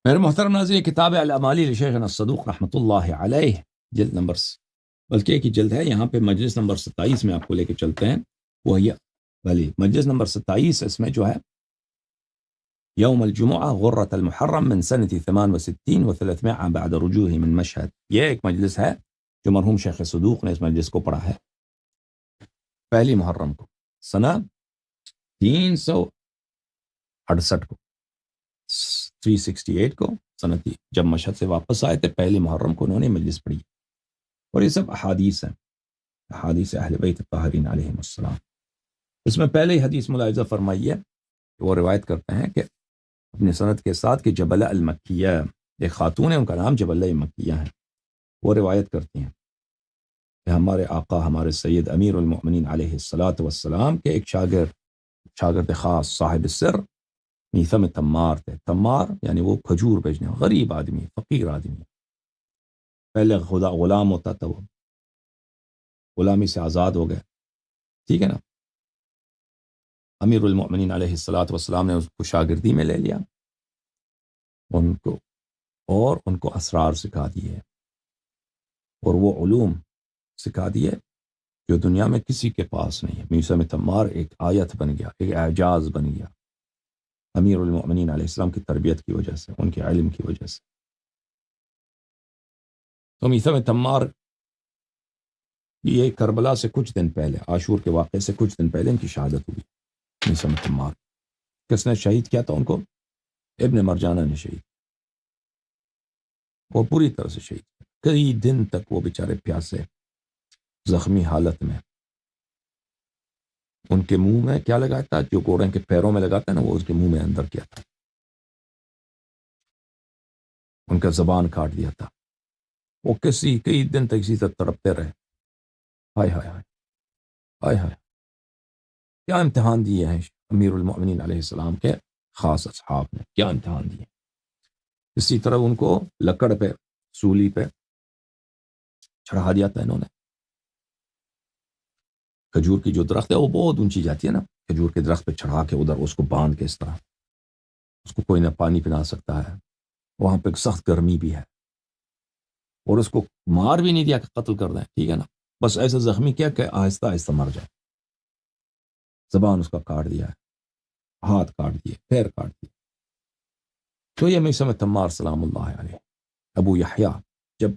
میرے محترم ناظرین، کتاب الاعمالی لشیخنا الصدوق رحمۃ اللہ علیہ، جلد نمبر بلکہ ایک ہی جلد ہے، یہاں پہ مجلس نمبر 27 میں آپ کو لے کے چلتے ہیں. وہی بھلی مجلس نمبر 27، اس میں جو ہے یوم الجمعہ غرۃ المحرم من سنة 68 و300 بعد رجوعه من مشہد. یہ ایک مجلس ہے جو مرحوم شیخ صدوق نے اس مجلس کو پڑھا ہے پہلی محرم کو، سنہ 368 کو، 368 کو سنتی، جب مشہد سے واپس آئے تھے پہلی محرم کو انہوں نے مجلس پڑھی. اور یہ سب احادیث ہیں، احادیث اہل بیت الطاہرین علیہم السلام. اس میں پہلے ہی حدیث ملاحظہ فرمائی ہے کہ وہ روایت کرتے ہیں کہ اپنے سند کے ساتھ کہ جبلہ المکیہ، ایک خاتون ہے ان کا نام جبلہ مکیہ ہے، وہ روایت کرتی ہیں کہ ہمارے آقا ہمارے سید امیر المؤمنین علیہ الصلاۃ والسلام کے ایک شاگرد خاص صاحب السر میثم تمار تھے. تمار یعنی وہ کھجور بیچنے، غریب آدمی، فقیر آدمی. پہلے خدا غلام ہوتا تھا، وہ غلامی سے آزاد ہو گئے، ٹھیک ہے نا. امیر المؤمنین علیہ الصلاۃ والسلام نے اس کو شاگردی میں لے لیا ان کو اسرار سکھا دیے، اور وہ علوم سکھا دیے جو دنیا میں کسی کے پاس نہیں ہے. میثم تمار ایک آیت بن گیا، ایک اعجاز بن گیا امیر المؤمنین علیہ السلام کی تربیت کی وجہ سے، ان کے علم کی وجہ سے. تو میثم تمار یہ کربلا سے کچھ دن پہلے، عاشور کے واقعے سے کچھ دن پہلے ان کی شہادت ہوئی. میثم تمار کس نے شہید کیا تھا ان کو؟ ابن مرجانہ نے شہید، وہ پوری طرح سے شہید. کئی دن تک وہ بیچارے پیاسے زخمی حالت میں. ان کے منہ میں کیا لگایا تھا؟ جو گھوڑے کے پیروں میں لگاتا ہے نا، وہ اس کے منہ میں اندر کیا تھا، ان کا زبان کاٹ دیا تھا. وہ کئی دن تک اسی طرح تڑپتے رہے. ہائے ہائے ہائے ہائے ہائے، کیا امتحان دیے ہیں امیر المؤمنین علیہ السلام کے خاص اصحاب نے، کیا امتحان دیے. اسی طرح ان کو لکڑ پہ، سولی پہ چڑھا دیا تھا انہوں نے. کھجور کی جو درخت ہے وہ بہت اونچی جاتی ہے نا، کھجور کے درخت پہ چڑھا کے ادھر اس کو باندھ کے، اس طرح اس کو کوئی نہ پانی پلا سکتا ہے. وہاں پہ سخت گرمی بھی ہے، اور اس کو مار بھی نہیں دیا کہ قتل کر دیں، ٹھیک ہے نا، بس ایسا زخمی کیا کہ آہستہ آہستہ مر جائے. زبان اس کا کاٹ دیا ہے، ہاتھ کاٹ دیے، پیر کاٹ دیے. تو یہ میثم تمار سلام اللہ علیہ، ابو یحییٰ، جب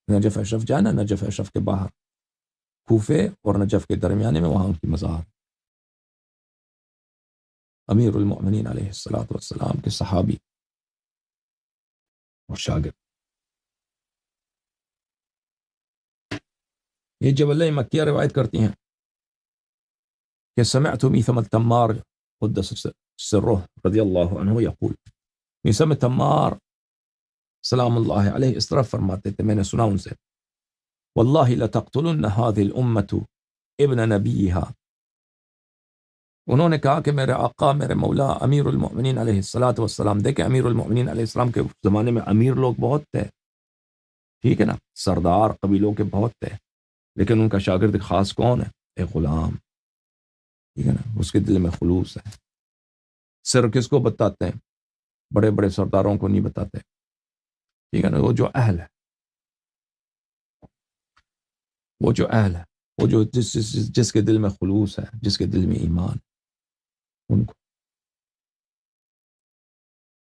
نجف اشرف جانا، نجف اشرف کے باہر کوفے اور نجف کے درمیانے میں وہاں ان کی مزار، امیر المؤمنین علیہ الصلاۃ والسلام کے صحابی اور شاگرد. یہ جبلہ مکیہ روایت کرتی ہیں کہ سمعت میثم تمار قدس سرہ رضی اللہ عنہ یقول، میثم تمار سلام اللہ علیہ اس طرح فرماتے تھے، میں نے سنا ان سے، واللہ لتقتلن هذه الامة ابن نبیها. انہوں نے کہا کہ میرے آقا، میرے مولا امیر المؤمنین علیہ الصلاۃ والسلام، دیکھیں امیر المؤمنین علیہ السلام کے زمانے میں امیر لوگ بہت تھے، ٹھیک ہے نا، سردار قبیلوں کے بہت تھے، لیکن ان کا شاگرد خاص کون ہے؟ ایک غلام، ٹھیک ہے نا، اس کے دل میں خلوص ہے. سر کس کو بتاتے ہیں؟ بڑے بڑے سرداروں کو نہیں بتاتے، ٹھیک ہے نا، وہ جو اہل ہے، وہ جو اہل ہے، وہ جو جس کے دل میں خلوص ہے، جس کے دل میں ایمان، ان کو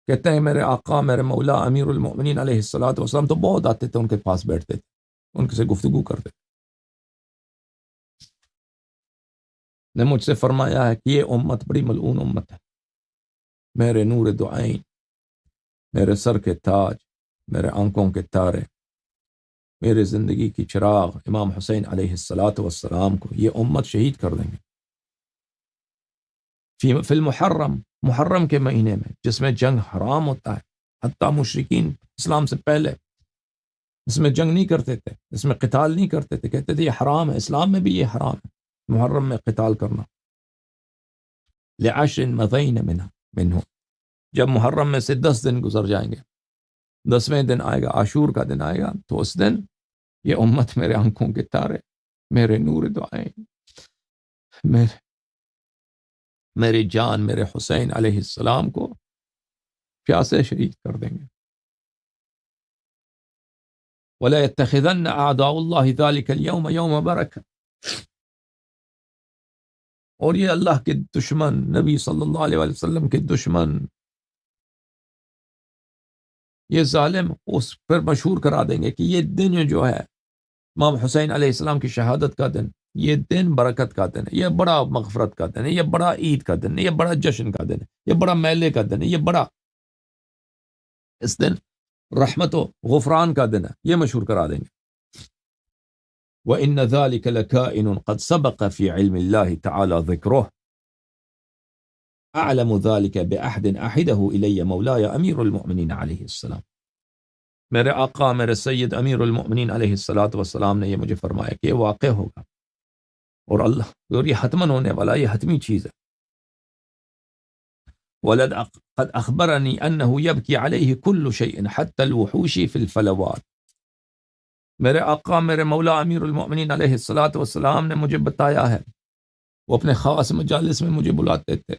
کہتے ہیں. میرے آقا، میرے مولا امیر المؤمنین علیہ الصلاۃ والسلام تو بہت آتے تھے، ان کے پاس بیٹھتے تھے، ان سے گفتگو کرتے تھے. نے مجھ سے فرمایا ہے کہ یہ امت بڑی ملعون امت ہے. میرے نور دعائیں، میرے سر کے تاج، میرے آنکھوں کے تارے، میرے زندگی کی چراغ امام حسین علیہ الصلاۃ والسلام کو یہ امت شہید کر دیں گے. فی المحرم، محرم کے مہینے میں جس میں جنگ حرام ہوتا ہے، حتیٰ مشرکین اسلام سے پہلے اس میں جنگ نہیں کرتے تھے، اس میں قتال نہیں کرتے تھے، کہتے تھے یہ حرام ہے، اسلام میں بھی یہ حرام ہے محرم میں قتال کرنا. لعشر مضین منہ، جب محرم میں سے 10 دن گزر جائیں گے، 10ویں دن آئے گا، عاشور کا دن آئے گا، تو اس دن یہ امت میرے آنکھوں کے تارے، میرے نور دعائیں، میری جان، میرے حسین علیہ السلام کو پیاسے شہید کر دیں گے. وَلَا يَتَّخِذَنَّ أَعْدَاءُ اللَّهِ ذَلِكَ الْيَوْمَ يَوْمَ بَرَكَةٍ. اور یہ اللہ کے دشمن، نبی صلی اللہ علیہ وسلم کے دشمن، یہ ظالم اس پر مشہور کرا دیں گے کہ یہ دن جو ہے امام حسین علیہ السلام کی شہادت کا دن، یہ دن برکت کا دن ہے، یہ بڑا مغفرت کا دن ہے، یہ بڑا عید کا دن ہے، یہ بڑا جشن کا دن ہے، یہ بڑا میلے کا دن ہے، یہ بڑا اس دن رحمت و غفران کا دن ہے، یہ مشہور کرا دیں گے. وَإِنَّ ذَلِكَ لَكَائِنٌ قَدْ سَبَقَ فِي عِلْمِ اللَّهِ تَعَالَى ذِكْرُهُ أَعْلَمُ ذَلِكَ بِأَحْدٍ أَحِدَهُ إِلَيَّ مَوْلَايَ أَمِيرُ الْمُؤْمِنِينَ عَلَيْهِ السلام. میرے آقا، میرے سید امیر المؤمنین علیہ السلام نے یہ مجھے فرمایا کہ یہ واقع ہوگا، اور اللہ، اور یہ حتماً ہونے والا، یہ حتمی چیز ہے. وَلَدْ قَدْ أَخْبَرَنِي أَنَّهُ يَبْكِي عَلَيْهِ كُلُّ شَيْءٍ حَتَّى الْوُحُوشِ فِي الْفَلَوَاتِ. میرے آقا، میرے مولا امیر المؤمنین علیہ السلام نے مجھے بتایا ہے، وہ اپنے خاص مجالس میں مجھے بلاتے تھے،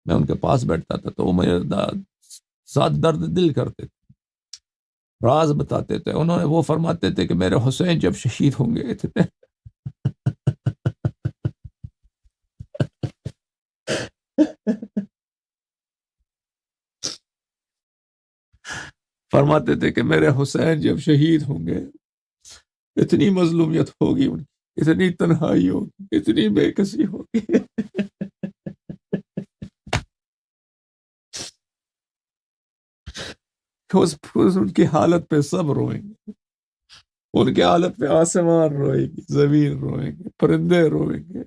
میں ان کے پاس بیٹھتا تھا تو وہ میرے ساتھ درد دل کرتے تھے، راز بتاتے تھے. انہوں نے وہ فرماتے تھے کہ میرے حسین جب شہید ہوں گے تھے فرماتے تھے کہ میرے حسین جب شہید ہوں گے اتنی مظلومیت ہوگی، ان کی اتنی تنہائی ہوگی، اتنی بے کسی ہوگی ان کی حالت پہ سب روئیں گے، ان کی حالت پہ آسمان روئے گی، زمین روئیں گے، پرندے روئیں گے،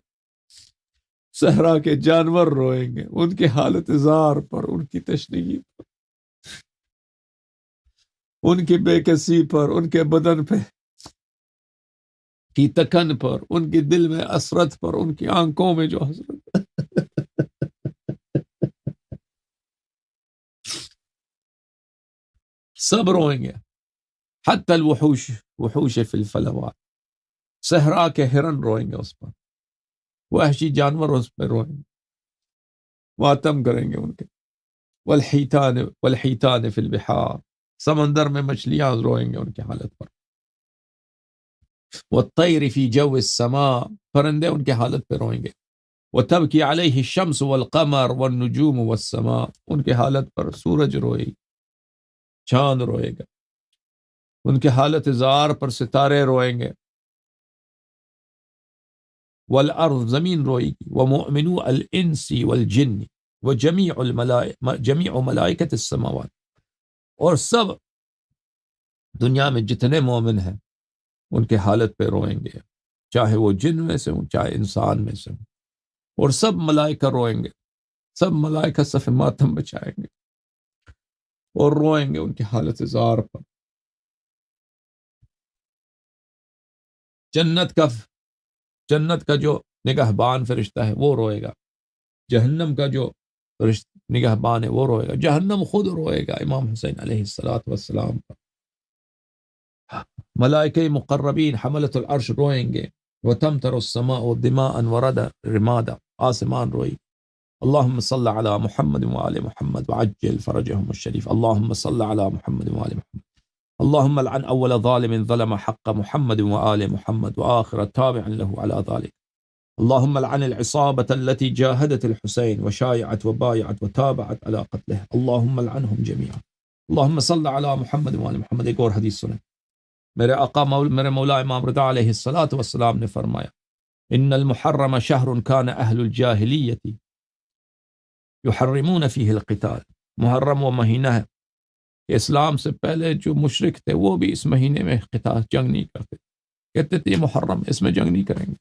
صحرا کے جانور روئیں گے، ان کی حالت زار پر، ان کی تشنگی پر، ان کی بے کسی پر، ان کے بدن پہ کی تکن پر، ان کے دل میں حسرت پر، ان کی آنکھوں میں جو حسرت سب روئیں گے. حتی الوحوش، وحوش فی الفلوات، صحرا کے ہرن روئیں گے اس پر، وحشی جانور اس پہ روئیں گے، ماتم کریں گے ان کے. والحیتان فی البحار، سمندر میں مچھلیاں روئیں گے ان کی حالت پر. والطیر فی جو السماء، پرندے ان کی حالت پہ روئیں گے. وتبکی علیہ الشمس والقمر والنجوم والسماء، ان کی حالت پر سورج روئے گی، چاند روئے گا. ان کی حالت زار پر ستارے روئیں گے. والارض، زمین روئے گی. ومؤمنو الانس والجن جمیع ملائکت السماوات، اور سب دنیا میں جتنے مومن ہیں ان کے حالت پہ روئیں گے، چاہے وہ جن میں سے ہوں چاہے انسان میں سے ہوں. اور سب ملائکہ روئیں گے، سب ملائکہ صف ماتم بچائیں گے اور روئیں گے ان کی حالت زار پر. جنت کا جو نگہبان فرشتہ ہے وہ روئے گا، جہنم کا جو نگہبان ہے وہ روئے گا، جہنم خود روئے گا امام حسین علیہ السلام پر. ملائکہ مقربین حملۃ العرش روئیں گے. وتمطر السماء دماء وردا رمادا، آسمان روئی. اللہم صل علی محمد وآل محمد وعجل فرجهم الشریف. اللہم صل علی محمد وآل محمد. اللہم لعن اول ظالم ظلم حق محمد وآل محمد وآخر تابع له على ذلك. اللهم لعن العصابة التي جاهدت الحسين وشايعت وبايعت وتابعت على قتله. اللهم لعنهم جميعا. اللهم صل على محمد وآل محمد. ایک اور حدیث سنیں. میرے آقا میرے مولا امام رضا علیہ السلام نے فرمایا، ان المحرم شہر کان اہل الجاہلیت یحرمون فیہ القتال. محرم وہ مہینہ ہے کہ اسلام سے پہلے جو مشرک تھے وہ بھی اس مہینے میں قتال، جنگ نہیں کرتے، کہتے تھے یہ محرم، اس میں جنگ نہیں کریں گے،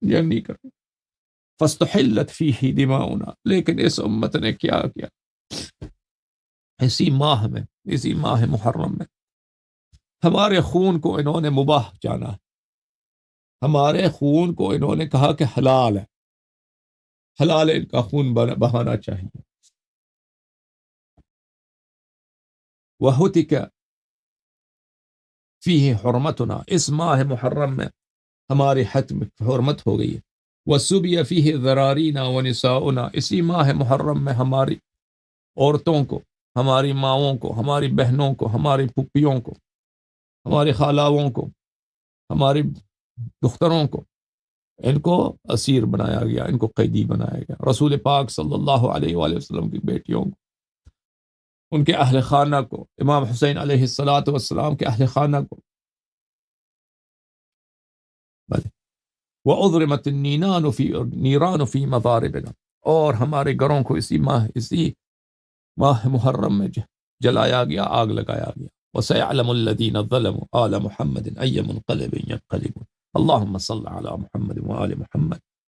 جنگ نہیں کریں گے. فاستحلت فیہ دماؤنا، لیکن اس امت نے کیا کیا، اسی ماہ محرم میں ہمارے خون کو انہوں نے مباح جانا ہے، ہمارے خون کو انہوں نے کہا کہ حلال ہے، حلال ہے ان کا خون بہانا چاہیے. وَهُتِكَ فِيهِ حُرْمَتُنَا، اس ماہ محرم میں ہماری حرمت ہو گئی ہے. وَسُبِيَ فِيهِ ذَرَارِينَا وَنِسَاؤُنَا، اسی ماہ محرم میں ہماری عورتوں کو، ہماری ماؤں کو، ہماری بہنوں کو، ہماری پھپھیوں کو، ہماری خالاؤں کو، ہماری دختروں کو، ان کو اسیر بنایا گیا، ان کو قیدی بنایا گیا۔ رسول پاک صلی اللہ علیہ وآلہ وسلم کی بیٹیوں کو، ان کے اہل خانہ کو، امام حسین علیہ الصلاۃ والسلام کے اہل خانہ کو، وَأُضْرِمَتِ النِّيرَانُ فِي مَضَارِبِنَا، اور ہمارے گھروں کو اسی ماہ محرم میں جلایا گیا، آگ لگایا گیا۔ وَسَيَعْلَمُ الَّذِينَ ظَلَمُوا آلَ مُحَمَّدٍ أَيَّ مُنقَلِبٍ يَنقَلِبُونَ اللهم صل على محمد وآل محمد